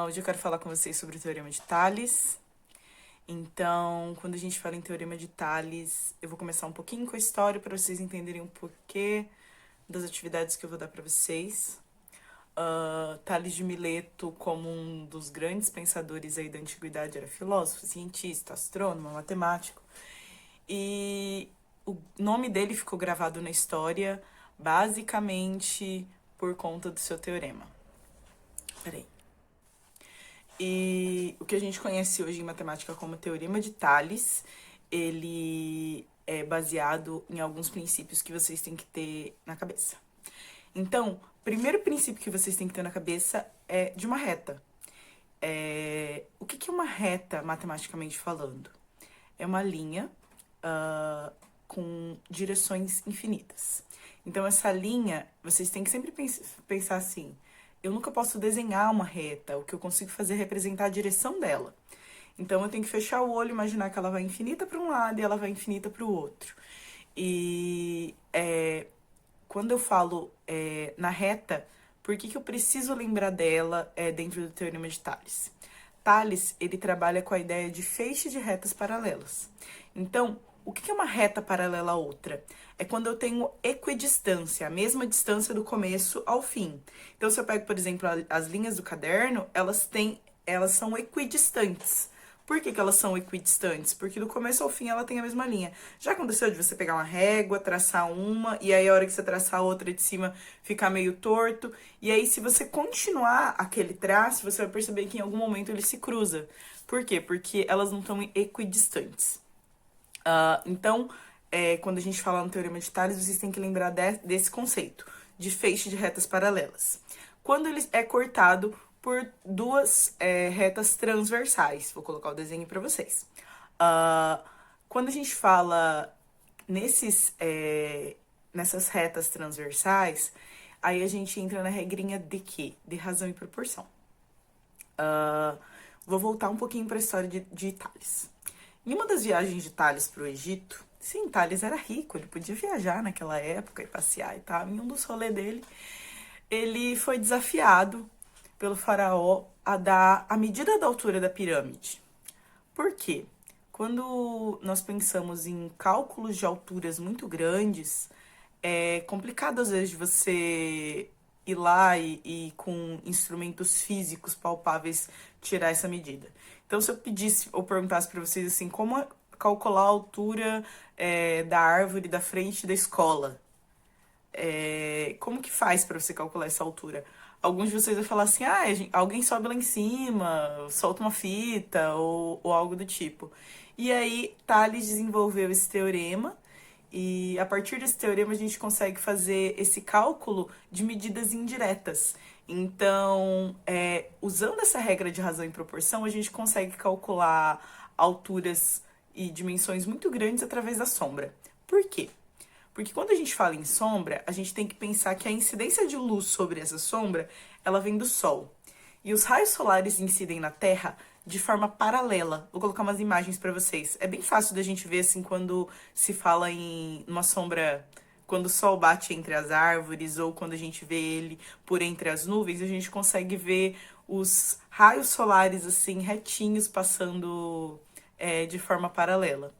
Hoje eu quero falar com vocês sobre o Teorema de Tales. Então, quando a gente fala em Teorema de Tales, eu vou começar um pouquinho com a história para vocês entenderem um porquê das atividades que eu vou dar para vocês. Tales de Mileto, como um dos grandes pensadores aí da antiguidade, era filósofo, cientista, astrônomo, matemático. E o nome dele ficou gravado na história basicamente por conta do seu teorema. Peraí. E o que a gente conhece hoje em matemática como Teorema de Tales, ele é baseado em alguns princípios que vocês têm que ter na cabeça. Então, o primeiro princípio que vocês têm que ter na cabeça é de uma reta. O que é uma reta, matematicamente falando? É uma linha com direções infinitas. Então, essa linha, vocês têm que sempre pensar assim: eu nunca posso desenhar uma reta, o que eu consigo fazer é representar a direção dela. Então, eu tenho que fechar o olho, imaginar que ela vai infinita para um lado e ela vai infinita para o outro. E quando eu falo na reta, por que eu preciso lembrar dela dentro do Teorema de Tales? Tales, ele trabalha com a ideia de feixe de retas paralelas. Então, o que é uma reta paralela a outra? É quando eu tenho equidistância, a mesma distância do começo ao fim. Então, se eu pego, por exemplo, as linhas do caderno, elas são equidistantes. Por que elas são equidistantes? Porque do começo ao fim ela tem a mesma linha. Já aconteceu de você pegar uma régua, traçar uma, e aí a hora que você traçar a outra de cima ficar meio torto. E aí, se você continuar aquele traço, você vai perceber que em algum momento ele se cruza. Por quê? Porque elas não estão equidistantes. Então, quando a gente fala no Teorema de Tales, vocês têm que lembrar desse conceito de feixe de retas paralelas. Quando ele é cortado por duas retas transversais. Vou colocar o desenho para vocês. Quando a gente fala nessas retas transversais, aí a gente entra na regrinha de quê? De razão e proporção. Vou voltar um pouquinho para a história de Tales. Em uma das viagens de Tales para o Egito, sim, Tales era rico, ele podia viajar naquela época e passear e tal. Em um dos rolês dele, ele foi desafiado pelo faraó a dar a medida da altura da pirâmide. Por quê? Quando nós pensamos em cálculos de alturas muito grandes, é complicado às vezes de você ir lá e com instrumentos físicos palpáveis tirar essa medida. Então, se eu pedisse ou perguntasse para vocês assim, como calcular a altura da árvore da frente da escola? Como que faz para você calcular essa altura? Alguns de vocês vão falar assim, alguém sobe lá em cima, solta uma fita ou algo do tipo. E aí, Tales desenvolveu esse teorema e a partir desse teorema a gente consegue fazer esse cálculo de medidas indiretas. Então, usando essa regra de razão e proporção, a gente consegue calcular alturas e dimensões muito grandes através da sombra. Por quê? Porque quando a gente fala em sombra, a gente tem que pensar que a incidência de luz sobre essa sombra, ela vem do Sol. E os raios solares incidem na Terra de forma paralela. Vou colocar umas imagens para vocês. É bem fácil da gente ver assim quando se fala em uma sombra, quando o sol bate entre as árvores ou quando a gente vê ele por entre as nuvens, a gente consegue ver os raios solares assim retinhos passando de forma paralela.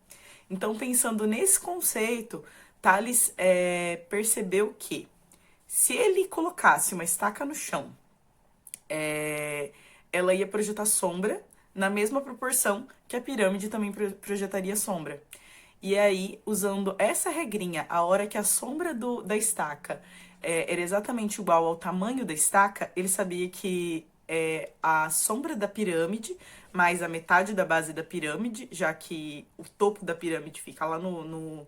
Então, pensando nesse conceito, Tales percebeu que se ele colocasse uma estaca no chão, ela ia projetar sombra na mesma proporção que a pirâmide também projetaria sombra. E aí, usando essa regrinha, a hora que a sombra da estaca era exatamente igual ao tamanho da estaca, ele sabia que a sombra da pirâmide mais a metade da base da pirâmide, já que o topo da pirâmide fica lá no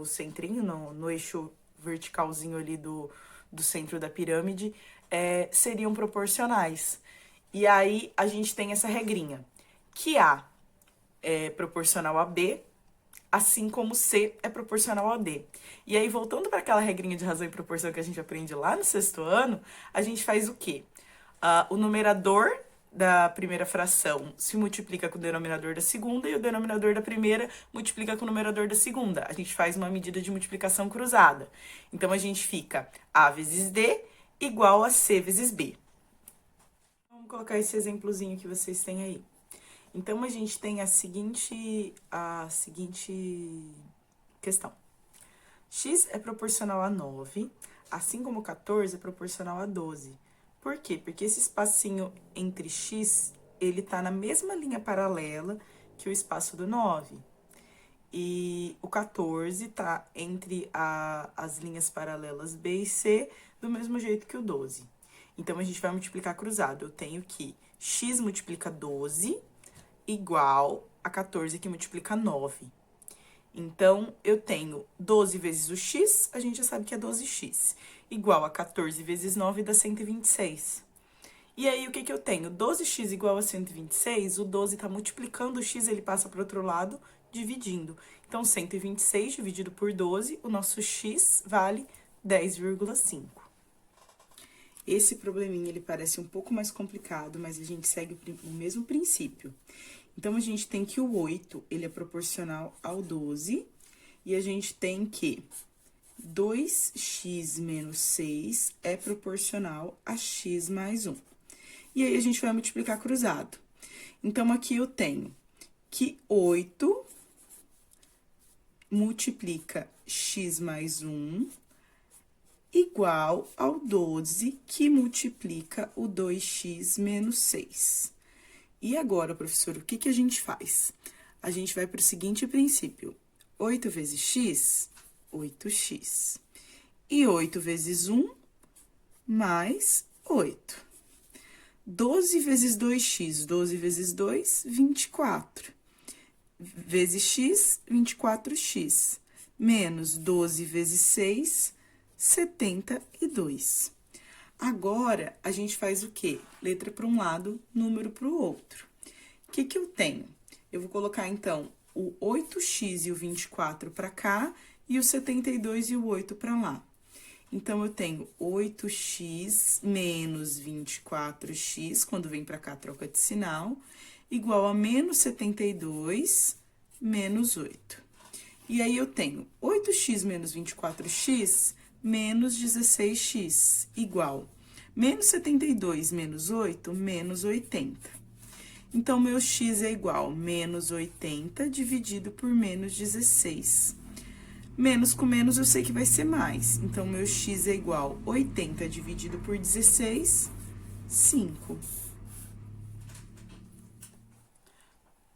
centrinho, no eixo verticalzinho ali do centro da pirâmide, seriam proporcionais. E aí a gente tem essa regrinha, que A é proporcional a B, assim como C é proporcional a D. E aí, voltando para aquela regrinha de razão e proporção que a gente aprende lá no sexto ano, a gente faz o quê? O numerador da primeira fração se multiplica com o denominador da segunda e o denominador da primeira multiplica com o numerador da segunda. A gente faz uma medida de multiplicação cruzada. Então, a gente fica A vezes D igual a C vezes B. colocar esse exemplozinho que vocês têm aí. Então, a gente tem a seguinte questão. X é proporcional a 9, assim como 14 é proporcional a 12. Por quê? Porque esse espacinho entre x, ele tá na mesma linha paralela que o espaço do 9. E o 14 tá entre as linhas paralelas B e C, do mesmo jeito que o 12. Então, a gente vai multiplicar cruzado. Eu tenho que x multiplica 12 igual a 14 que multiplica 9. Então, eu tenho 12 vezes o x, a gente já sabe que é 12x, igual a 14 vezes 9 dá 126. E aí, o que que eu tenho? 12x igual a 126, o 12 tá multiplicando o x, ele passa para o outro lado, dividindo. Então, 126 dividido por 12, o nosso x vale 10,5. Esse probleminha, ele parece um pouco mais complicado, mas a gente segue o mesmo princípio. Então, a gente tem que o 8, ele é proporcional ao 12, e a gente tem que 2x menos 6 é proporcional a x mais 1. E aí, a gente vai multiplicar cruzado. Então, aqui eu tenho que 8 multiplica x mais 1 igual ao 12, que multiplica o 2x menos 6. E agora, professor, o que que a gente faz? A gente vai para o seguinte princípio. 8 vezes x, 8x. E 8 vezes 1, mais 8. 12 vezes 2x, 12 vezes 2, 24. Vezes x, 24x. Menos 12 vezes 6, 72. Agora, a gente faz o quê? Letra para um lado, número para o outro. O que que eu tenho? Eu vou colocar, então, o 8x e o 24 para cá e o 72 e o 8 para lá. Então, eu tenho 8x menos 24x, quando vem para cá, troca de sinal, igual a menos 72 menos 8. E aí, eu tenho 8x menos 24x menos 16x, igual menos 72 menos 8, menos 80. Então, meu x é igual a menos 80 dividido por menos 16. Menos com menos eu sei que vai ser mais. Então, meu x é igual a 80 dividido por 16, 5.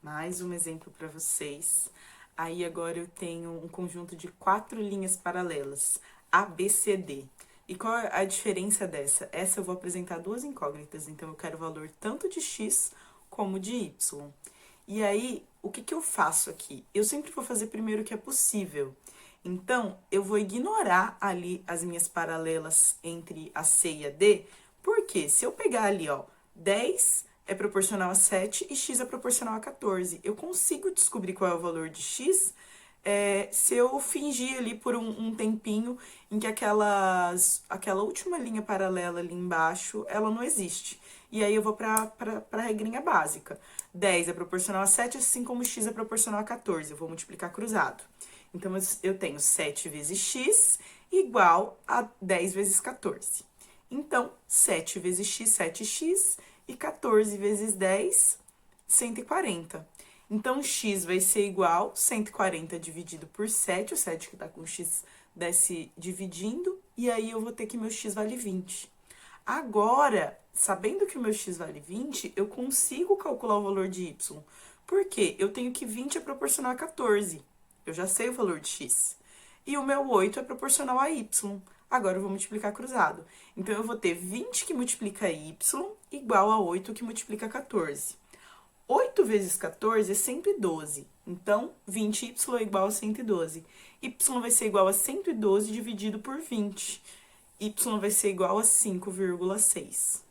Mais um exemplo para vocês. Aí, agora, eu tenho um conjunto de 4 linhas paralelas, A, B, C, D. E qual é a diferença dessa? Essa eu vou apresentar duas incógnitas, então eu quero o valor tanto de x como de y. E aí, o que que eu faço aqui? Eu sempre vou fazer primeiro o que é possível. Então, eu vou ignorar ali as minhas paralelas entre a C e a D, porque se eu pegar ali, ó, 10 é proporcional a 7 e x é proporcional a 14, eu consigo descobrir qual é o valor de x se eu fingir ali por um tempinho em que aquela última linha paralela ali embaixo, ela não existe. E aí, eu vou para a regrinha básica. 10 é proporcional a 7, assim como x é proporcional a 14. Eu vou multiplicar cruzado. Então, eu tenho 7 vezes x igual a 10 vezes 14. Então, 7 vezes x, 7x, e 14 vezes 10, 140. Então, x vai ser igual a 140 dividido por 7, o 7 que tá com x desce dividindo, e aí eu vou ter que meu x vale 20. Agora, sabendo que o meu x vale 20, eu consigo calcular o valor de y. Por quê? Eu tenho que 20 é proporcional a 14. Eu já sei o valor de x. E o meu 8 é proporcional a y. Agora, eu vou multiplicar cruzado. Então, eu vou ter 20 que multiplica y igual a 8 que multiplica 14. 8 vezes 14 é 112. Então, 20y é igual a 112. Y vai ser igual a 112 dividido por 20. Y vai ser igual a 5,6.